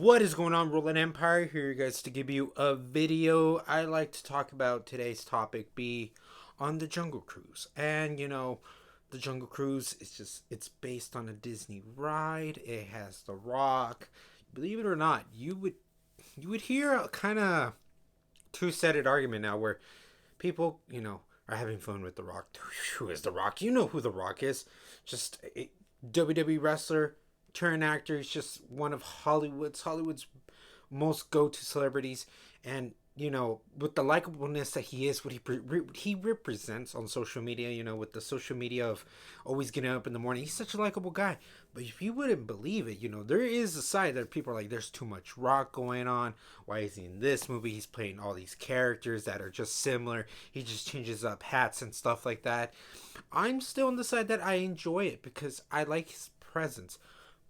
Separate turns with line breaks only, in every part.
What is going on, Roland Empire? Here, you guys, to give you a video. I like to talk about today's topic be on the Jungle Cruise, and the Jungle Cruise is it's based on a Disney ride. It has The Rock. Believe it or not, you would hear a kind of two-sided argument now where people are having fun with The Rock. Who is The Rock? You know who The Rock is. Just a WWE wrestler turn actor. He's just one of Hollywood's most go-to celebrities, and with the likableness that he is, what he represents on social media, with the social media of always getting up in the morning, he's such a likable guy. But if you wouldn't believe it, there is a side that people are like, there's too much Rock going on. Why is he in this movie? He's playing all these characters that are just similar. He just changes up hats and stuff like that. I'm still on the side that I enjoy it because I like his presence.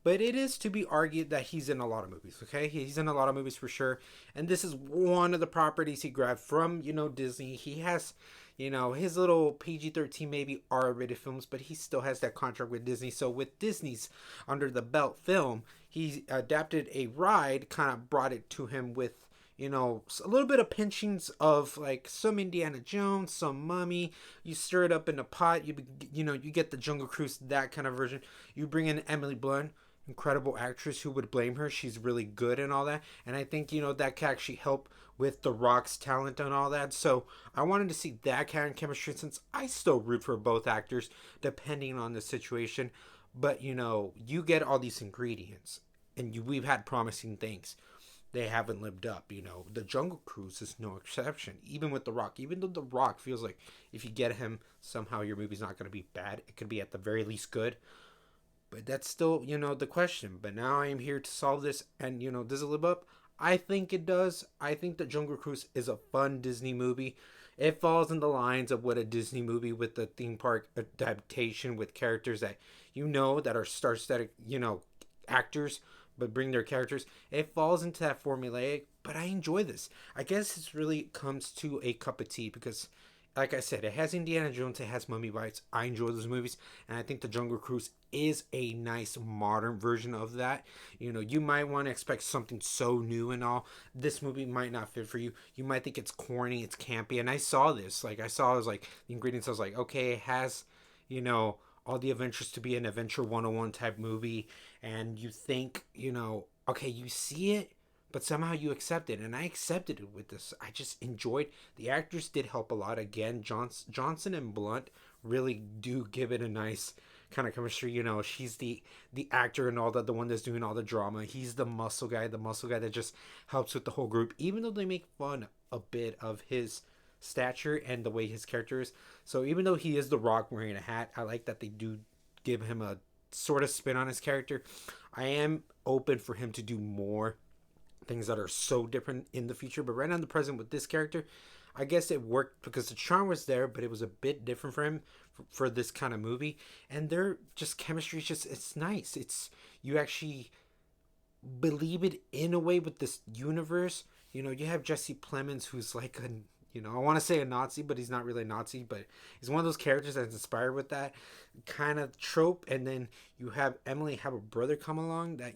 But it is to be argued that he's in a lot of movies, okay? He's in a lot of movies for sure. And this is one of the properties he grabbed from, Disney. He has, his little PG-13 maybe R-rated films, but he still has that contract with Disney. So with Disney's Under the Belt film, he adapted a ride, kind of brought it to him with a little bit of pinchings of like some Indiana Jones, some Mummy. You stir it up in a pot. You get the Jungle Cruise, that kind of version. You bring in Emily Blunt, incredible actress. Who would blame her? She's really good and all that. And I think that can actually help with The Rock's talent and all that. So I wanted to see that kind of chemistry, since I still root for both actors depending on the situation. But you get all these ingredients, and we've had promising things. They haven't lived up. The Jungle Cruise is no exception. Even with The Rock, even though The Rock feels like if you get him, somehow your movie's not going to be bad. It could be at the very least good. But that's still, the question. But now I am here to solve this. And, does it live up? I think it does. I think The Jungle Cruise is a fun Disney movie. It falls in the lines of what a Disney movie with the theme park adaptation with characters that that are star-studded, actors, but bring their characters. It falls into that formulaic, but I enjoy this. I guess it really comes to a cup of tea because, like I said, it has Indiana Jones, it has Mummy vibes. I enjoy those movies, and I think The Jungle Cruise is a nice modern version of that. You might want to expect something so new and all. This movie might not fit for you. You might think it's corny, it's campy, and I saw this. Like, I was like, the ingredients, I was like, okay, it has, all the adventures to be an Adventure 101 type movie, and you think, okay, you see it, but somehow you accept it, and I accepted it with this. I just enjoyed. The actors did help a lot. Again, Johnson and Blunt really do give it a nice kind of chemistry. She's the actor and all that, the one that's doing all the drama. He's the muscle guy that just helps with the whole group, even though they make fun a bit of his stature and the way his character is. So even though he is The Rock wearing a hat, I like that they do give him a sort of spin on his character. I am open for him to do more things that are so different in the future, but right now in the present with this character, I guess it worked because the charm was there, but it was a bit different for him for this kind of movie. And their just chemistry is just, it's nice. It's, you actually believe it in a way with this universe. You have Jesse Plemons, who's like a, I want to say a Nazi, but he's not really a Nazi, but he's one of those characters that's inspired with that kind of trope. And then you have Emily have a brother come along that,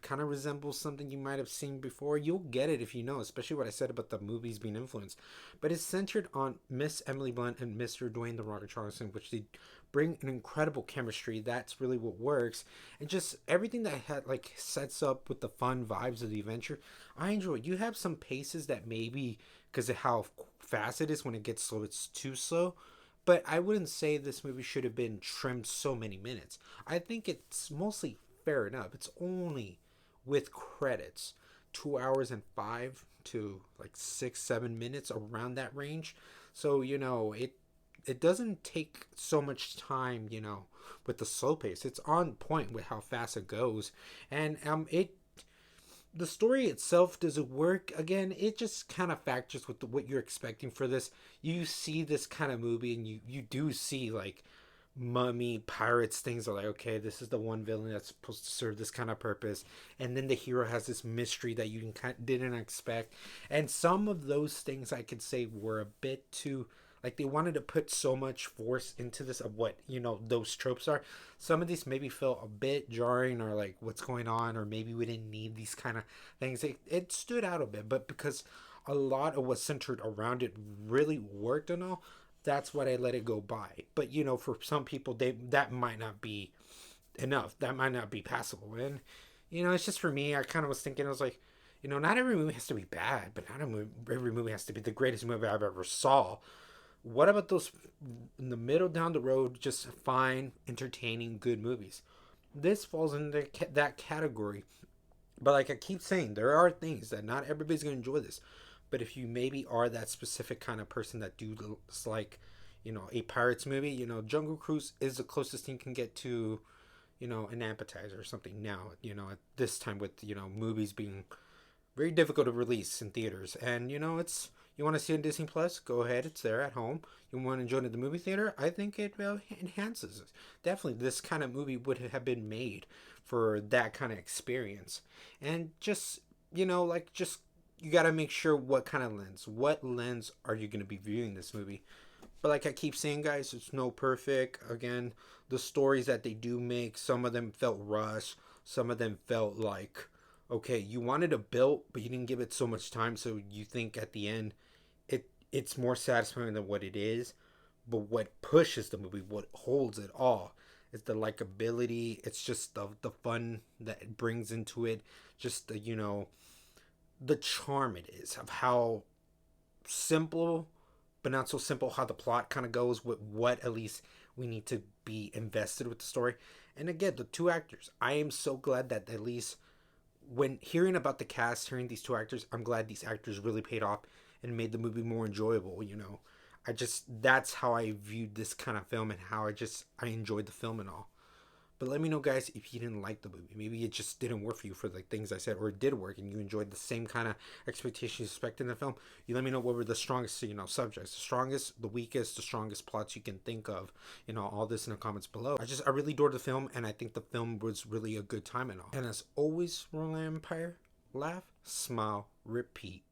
kind of resembles something you might have seen before. You'll get it if especially what I said about the movies being influenced. But it's centered on Miss Emily Blunt and Mr. Dwayne The Rock Johnson, which they bring an incredible chemistry. That's really what works. And just everything that had like sets up with the fun vibes of the adventure, I enjoy it. You have some paces that maybe because of how fast it is, when it gets slow, it's too slow. But I wouldn't say this movie should have been trimmed so many minutes. I think it's mostly fair enough. It's only with credits 2 hours and 5 to like 6-7 minutes, around that range. So it doesn't take so much time, with the slow pace. It's on point with how fast it goes. And the story itself, does it work? Again, it just kind of factors with what you're expecting for this. You see this kind of movie, and you do see like mummy pirates things are like, okay, this is the one villain that's supposed to serve this kind of purpose, and then the hero has this mystery that you didn't expect. And some of those things I could say were a bit too Like they wanted to put so much force into this of what, you know, those tropes are. Some of these maybe felt a bit jarring, or like what's going on, or maybe we didn't need these kind of things. It stood out a bit, but because a lot of what's centered around it really worked and all, that's what I let it go by. But you know, for some people, they that might not be enough. That might not be passable. And you know, it's just for me. I kind of was thinking, I was like, you know, not every movie has to be bad, but not every movie has to be the greatest movie I've ever saw. What about those in the middle down the road, just fine, entertaining, good movies? This falls into that category. But like I keep saying, there are things that not everybody's gonna enjoy this. But if you maybe are that specific kind of person that do like, you know, a pirates movie, you know, Jungle Cruise is the closest thing you can get to, you know, an appetizer or something now. You know, at this time with, you know, movies being very difficult to release in theaters. And you know, it's, you want to see it on Disney Plus, go ahead, it's there at home. You want to enjoy it at the movie theater, I think it enhances it. Definitely this kind of movie would have been made for that kind of experience. And just, you know, like just, you got to make sure what lens are you going to be viewing this movie. But like I keep saying, guys, it's no perfect. Again, the stories that they do make, some of them felt rushed, some of them felt like, okay, you wanted to build, but you didn't give it so much time, so you think at the end it's more satisfying than what it is. But what pushes the movie, what holds it all, is the likability. It's just the fun that it brings into it, just the, you know, the charm it is of how simple, but not so simple, how the plot kind of goes with what at least we need to be invested with the story. And again, the two actors, I am so glad that at least when hearing about the cast, hearing these two actors, I'm glad these actors really paid off and made the movie more enjoyable. You know, I just, that's how I viewed this kind of film and how I enjoyed the film and all. But let me know, guys, if you didn't like the movie. Maybe it just didn't work for you for the things I said, or it did work and you enjoyed the same kind of expectations you expect in the film. You let me know what were the strongest, you know, subjects, the strongest, the weakest, the strongest plots you can think of. You know, all this in the comments below. I really adored the film, and I think the film was really a good time and all. And as always, Royal Empire, laugh, smile, repeat.